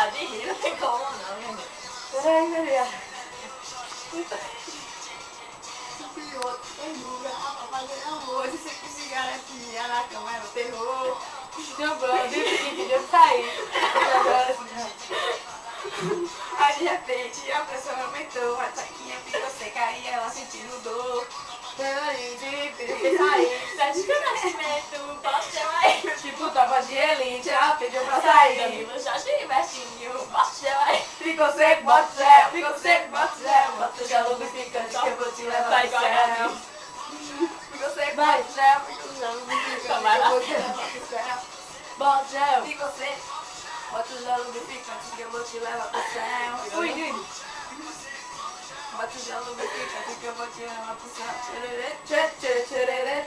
parar de rir, não tem como não, minha gente. Peraí. Ternura, pra fazer amor, disse que se garantia na cama era o terror. Jogou, deu sair. Aí de repente a pressão aumentou, a taquinha ficou seca e ela sentindo dor. Peraí, de sair. Sete do nascimento, posso chamar aí? Tipo, tava de elite, ela pediu pra sair. Danilo Jorge Bertinho, posso chamar aí? Ficou seco, bota o gel. Ficou seco, bota o gel. Bota o gel lubrificante que eu vou te levar pro céu. Ficou seco, Vai. bota o gel, ficou gel lubrificante que eu vou te levar pro céu. Bota o gel. Ficou seco, bota o gel lubrificante que eu vou te levar pro céu. Fui, Nini. Bota o gel lubrificante que eu vou te levar pro céu. Tchê, tchê, tchê,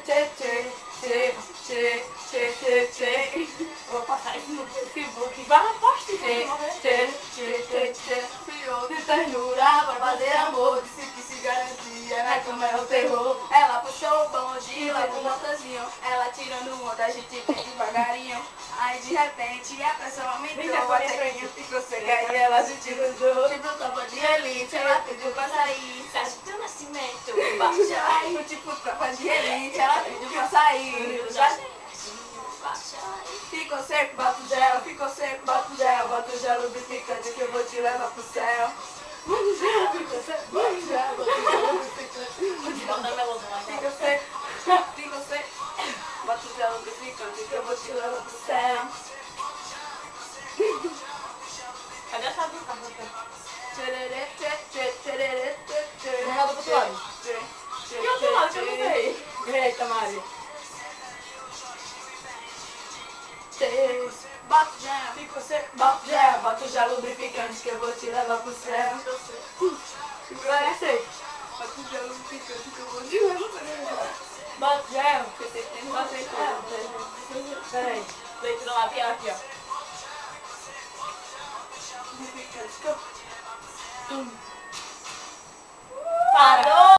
tchê, tchê, tchê, tchê, tchê, tchê, tchê. Vou passar isso no Facebook. Vai na posta, tchê, tchê, tchê, tchê, tchê. Friou De ternura pra fazer amor. disse que se garantia Na cama é o terror. Ela puxou o bonde, leva um motorzinho. Ela tirando onda, a gente vem devagarinho. Aí de repente a pressão aumentou, a tequinha ficou seca e ela sentiu o dor. Tipo, tava de elite, Ela pediu pra sair, Sérgio do Nascimento, baixa aí. Tipo, tropa de elite, ela pediu pra sair. Baixa aí. Ficou seco, bota o gel, ficou seco, bota o gel. bota o gel lubrificante que eu vou te levar pro céu. Bota o gel, fica seco, bota o gel, bota o gel lubrificante. Bota a melodona. Fica seco, Ficou seco, bota o gel lubrificante que eu vou te levar pro céu. céu. Cadê essa boca? Tchererê, tchê, tchê, tchererê, tchê, tchê. Vamos lá do outro lado. Tchê, tchê, E outro lado que eu não tchê, sei. Eita, Mari. Tchê. Bota o gel, Fica seco, bota o gel, bota o gel lubrificante que eu vou te levar pro céu. ficou seco. Vai, sei. Bota o gel lubrificante que eu vou te levar pro céu. Bota o gel. Você tem Bota uma o leitura. gel. Peraí. Leitura labial aqui, ó. Tum. Parou!